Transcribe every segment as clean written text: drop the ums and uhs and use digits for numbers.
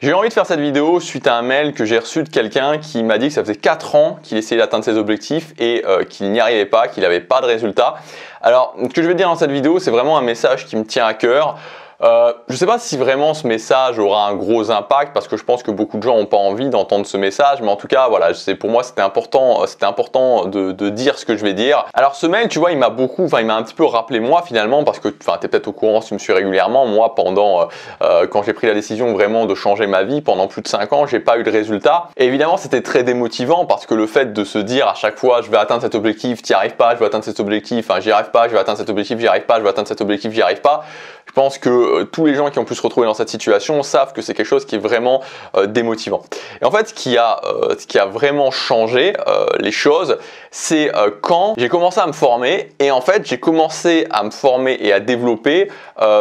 J'ai envie de faire cette vidéo suite à un mail que j'ai reçu de quelqu'un qui m'a dit que ça faisait 4 ans qu'il essayait d'atteindre ses objectifs et qu'il n'y arrivait pas, qu'il n'avait pas de résultat. Alors, ce que je vais dire dans cette vidéo, c'est vraiment un message qui me tient à cœur. Je ne sais pas si vraiment ce message aura un gros impact parce que je pense que beaucoup de gens n'ont pas envie d'entendre ce message, mais en tout cas, voilà, pour moi c'était important de dire ce que je vais dire. Alors ce mail, tu vois, il m'a un petit peu rappelé moi finalement parce que, tu es peut-être au courant si tu me suis régulièrement, moi quand j'ai pris la décision vraiment de changer ma vie, pendant plus de 5 ans, j'ai pas eu de résultat. Et évidemment, c'était très démotivant parce que le fait de se dire à chaque fois, je vais atteindre cet objectif, t'y arrives pas, je vais atteindre cet objectif, j'y arrive pas, je vais atteindre cet objectif, j'y arrive pas, je vais atteindre cet objectif, j'y arrive pas. Je pense que tous les gens qui ont pu se retrouver dans cette situation savent que c'est quelque chose qui est vraiment démotivant. Et en fait, ce qui a vraiment changé les choses, c'est quand j'ai commencé à me former et en fait, j'ai commencé à me former et à développer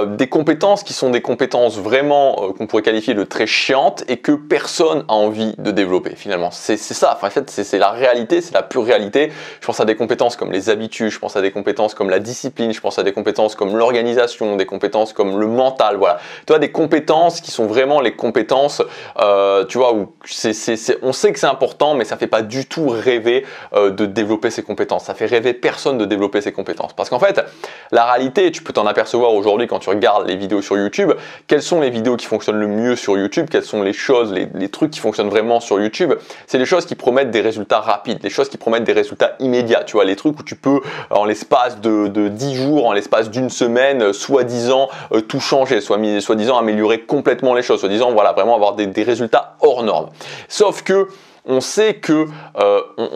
des compétences qui sont des compétences vraiment qu'on pourrait qualifier de très chiantes et que personne a envie de développer finalement. C'est ça, en fait, c'est la réalité, c'est la pure réalité. Je pense à des compétences comme les habitudes, je pense à des compétences comme la discipline, je pense à des compétences comme l'organisation, des compétences comme le mental, voilà. Tu vois, des compétences qui sont vraiment les compétences, tu vois, où on sait que c'est important, mais ça fait pas du tout rêver de développer ces compétences. Ça fait rêver personne de développer ces compétences. Parce qu'en fait, la réalité, tu peux t'en apercevoir aujourd'hui quand tu regardes les vidéos sur YouTube, quelles sont les vidéos qui fonctionnent le mieux sur YouTube, quelles sont les choses, les trucs qui fonctionnent vraiment sur YouTube. C'est les choses qui promettent des résultats rapides, les choses qui promettent des résultats immédiats. Tu vois, les trucs où tu peux, en l'espace de 10 jours, en l'espace d'une semaine, soi-disant, tout changer, soi-disant améliorer complètement les choses, soi-disant voilà, vraiment avoir des résultats hors normes. Sauf que on sait que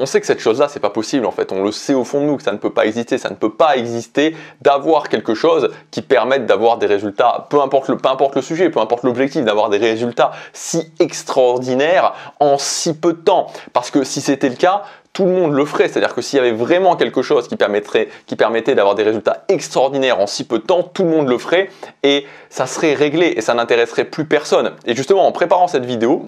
cette chose-là, c'est pas possible en fait. On le sait au fond de nous que ça ne peut pas exister. Ça ne peut pas exister d'avoir quelque chose qui permette d'avoir des résultats, peu importe le sujet, peu importe l'objectif, d'avoir des résultats si extraordinaires en si peu de temps. Parce que si c'était le cas, tout le monde le ferait, c'est-à-dire que s'il y avait vraiment quelque chose qui permettait d'avoir des résultats extraordinaires en si peu de temps, tout le monde le ferait et ça serait réglé et ça n'intéresserait plus personne. Et justement, en préparant cette vidéo,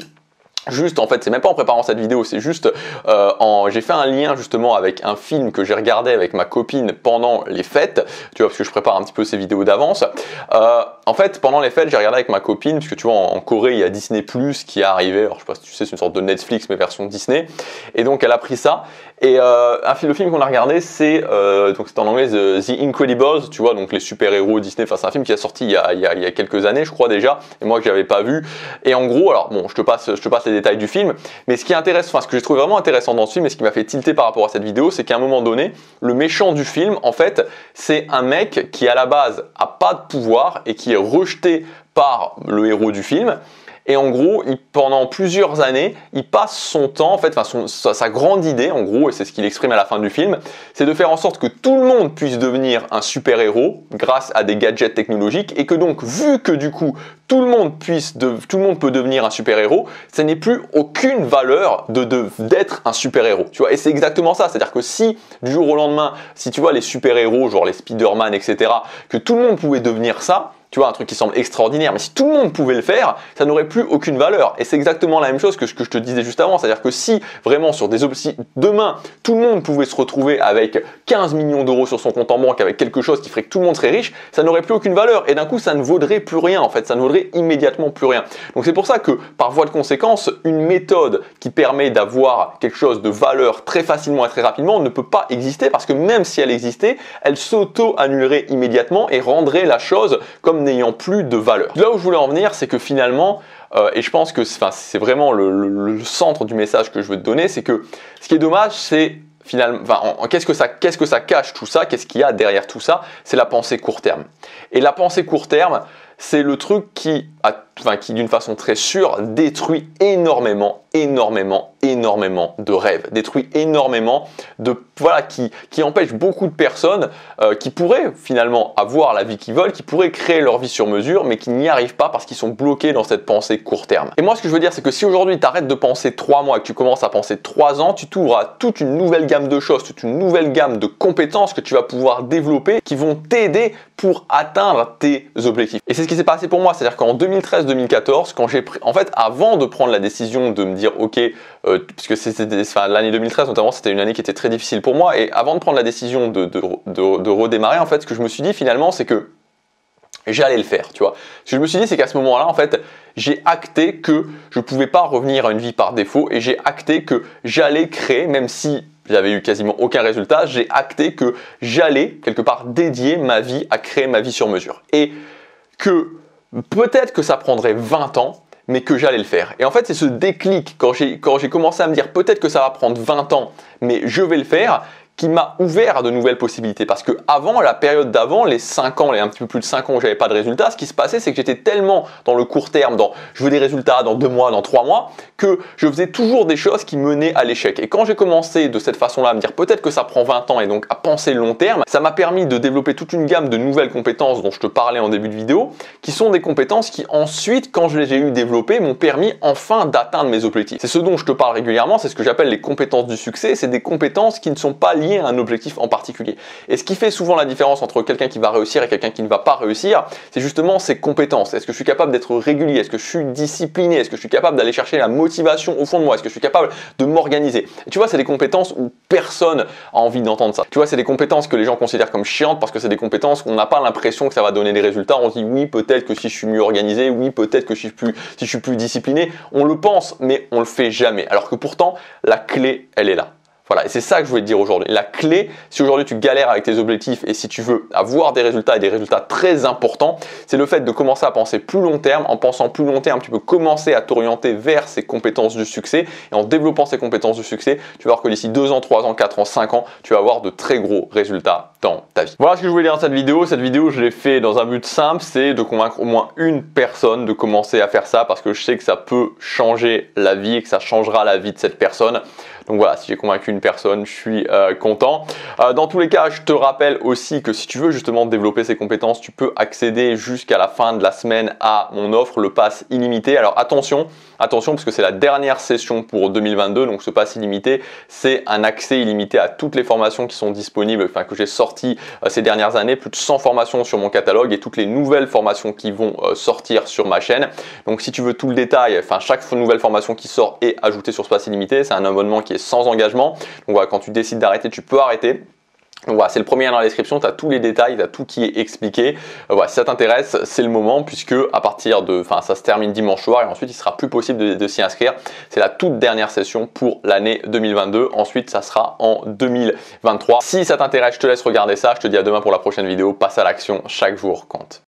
en fait, c'est même pas en préparant cette vidéo, c'est juste j'ai fait un lien justement avec un film que j'ai regardé avec ma copine pendant les fêtes, tu vois, parce que je prépare un petit peu ces vidéos d'avance. En fait, pendant les fêtes, j'ai regardé avec ma copine, parce que tu vois, en Corée, il y a Disney Plus qui est arrivé, alors je sais pas si tu sais, c'est une sorte de Netflix mais version Disney, et donc elle a pris ça, et le film qu'on a regardé, c'est en anglais The Incredibles, tu vois, donc les super-héros Disney, enfin c'est un film qui est sorti il y a quelques années, je crois déjà, et moi que j'avais pas vu, et en gros, alors bon, je te passe les détails du film, mais ce qui est intéressant, ce que j'ai trouvé vraiment intéressant dans ce film et ce qui m'a fait tilter par rapport à cette vidéo, c'est qu'à un moment donné, le méchant du film, en fait, c'est un mec qui à la base a pas de pouvoir et qui est rejeté par le héros du film. Et en gros, pendant plusieurs années, il passe son temps, en fait, sa grande idée, en gros, et c'est ce qu'il exprime à la fin du film, c'est de faire en sorte que tout le monde puisse devenir un super-héros grâce à des gadgets technologiques, et que donc, vu que du coup, tout le monde peut devenir un super-héros, ça n'est plus aucune valeur d'être un super-héros, tu vois. Et c'est exactement ça, c'est-à-dire que si, du jour au lendemain, si tu vois les super-héros, genre les Spider-Man, etc., que tout le monde pouvait devenir ça, tu vois, un truc qui semble extraordinaire, mais si tout le monde pouvait le faire, ça n'aurait plus aucune valeur. Et c'est exactement la même chose que ce que je te disais juste avant, c'est-à-dire que si vraiment si demain, tout le monde pouvait se retrouver avec 15 millions d'euros sur son compte en banque, avec quelque chose qui ferait que tout le monde serait riche, ça n'aurait plus aucune valeur. Et d'un coup, ça ne vaudrait plus rien, en fait, ça ne vaudrait immédiatement plus rien. Donc c'est pour ça que, par voie de conséquence, une méthode qui permet d'avoir quelque chose de valeur très facilement et très rapidement ne peut pas exister, parce que même si elle existait, elle s'auto-annulerait immédiatement et rendrait la chose comme n'ayant plus de valeur. Là où je voulais en venir, c'est que finalement, et je pense que c'est vraiment le centre du message que je veux te donner, c'est que ce qui est dommage, c'est finalement, qu'est-ce que ça cache tout ça, qu'est-ce qu'il y a derrière tout ça, c'est la pensée court terme. Et la pensée court terme, c'est le truc qui d'une façon très sûre, détruit énormément de rêves, détruit énormément qui empêche beaucoup de personnes qui pourraient finalement avoir la vie qu'ils veulent, qui pourraient créer leur vie sur mesure, mais qui n'y arrivent pas parce qu'ils sont bloqués dans cette pensée court terme. Et moi, ce que je veux dire, c'est que si aujourd'hui tu arrêtes de penser 3 mois et que tu commences à penser 3 ans, tu t'ouvres à toute une nouvelle gamme de choses, toute une nouvelle gamme de compétences que tu vas pouvoir développer qui vont t'aider pour atteindre tes objectifs. Et c'est ce qui s'est passé pour moi, c'est-à-dire qu'en 2013-2014, quand j'ai pris, en fait, avant de prendre la décision de me dire, ok, puisque l'année 2013 notamment, c'était une année qui était très difficile pour moi, et avant de prendre la décision de redémarrer, en fait, ce que je me suis dit finalement, c'est que j'allais le faire, tu vois. Ce que je me suis dit, c'est qu'à ce moment-là, en fait, j'ai acté que je ne pouvais pas revenir à une vie par défaut et j'ai acté que j'allais créer, même si j'avais eu quasiment aucun résultat, j'ai acté que j'allais quelque part dédier ma vie à créer ma vie sur mesure. Et que peut-être que ça prendrait 20 ans, mais que j'allais le faire. Et en fait, c'est ce déclic quand j'ai commencé à me dire peut-être que ça va prendre 20 ans, mais je vais le faire, qui m'a ouvert à de nouvelles possibilités. Parce que avant, la période d'avant, les 5 ans, les un petit peu plus de 5 ans où j'avais pas de résultats, ce qui se passait, c'est que j'étais tellement dans le court terme, dans je veux des résultats dans 2 mois, dans 3 mois, que je faisais toujours des choses qui menaient à l'échec. Et quand j'ai commencé de cette façon-là à me dire peut-être que ça prend 20 ans et donc à penser long terme, ça m'a permis de développer toute une gamme de nouvelles compétences dont je te parlais en début de vidéo, qui sont des compétences qui ensuite, quand je les ai eu développées, m'ont permis enfin d'atteindre mes objectifs. C'est ce dont je te parle régulièrement, c'est ce que j'appelle les compétences du succès. C'est des compétences qui ne sont pas liées à un objectif en particulier. Et ce qui fait souvent la différence entre quelqu'un qui va réussir et quelqu'un qui ne va pas réussir, c'est justement ses compétences. Est-ce que je suis capable d'être régulier? Est-ce que je suis discipliné? Est-ce que je suis capable d'aller chercher la motivation au fond de moi? Est-ce que je suis capable de m'organiser? Et tu vois, c'est des compétences où personne a envie d'entendre ça. Tu vois, c'est des compétences que les gens considèrent comme chiantes parce que c'est des compétences qu'on n'a pas l'impression que ça va donner des résultats. On se dit oui, peut-être que si je suis mieux organisé, oui, peut-être que si je suis plus discipliné. On le pense, mais on le fait jamais. Alors que pourtant, la clé, elle est là. Voilà, et c'est ça que je voulais te dire aujourd'hui. La clé, si aujourd'hui tu galères avec tes objectifs et si tu veux avoir des résultats et des résultats très importants, c'est le fait de commencer à penser plus long terme. En pensant plus long terme, tu peux commencer à t'orienter vers ces compétences du succès. Et en développant ces compétences du succès, tu vas voir que d'ici 2 ans, 3 ans, 4 ans, 5 ans, tu vas avoir de très gros résultats dans ta vie. Voilà ce que je voulais dire dans cette vidéo. Cette vidéo, je l'ai fait dans un but simple, c'est de convaincre au moins une personne de commencer à faire ça parce que je sais que ça peut changer la vie et que ça changera la vie de cette personne. Donc voilà, si j'ai convaincu une personne, je suis content. Dans tous les cas, je te rappelle aussi que si tu veux justement développer ces compétences, tu peux accéder jusqu'à la fin de la semaine à mon offre, le pass illimité. Alors attention parce que c'est la dernière session pour 2022. Donc ce pass illimité, c'est un accès illimité à toutes les formations qui sont disponibles, enfin que j'ai sorties ces dernières années, plus de 100 formations sur mon catalogue et toutes les nouvelles formations qui vont sortir sur ma chaîne. Donc si tu veux tout le détail, enfin chaque nouvelle formation qui sort est ajoutée sur ce pass illimité. C'est un abonnement qui est sans engagement. Donc voilà, quand tu décides d'arrêter, tu peux arrêter. Donc voilà, c'est le premier lien dans la description, tu as tous les détails, tu as tout qui est expliqué. Voilà, si ça t'intéresse, c'est le moment puisque à partir de, ça se termine dimanche soir et ensuite il sera plus possible de s'y inscrire. C'est la toute dernière session pour l'année 2022. Ensuite, ça sera en 2023. Si ça t'intéresse, je te laisse regarder ça. Je te dis à demain pour la prochaine vidéo. Passe à l'action, chaque jour compte.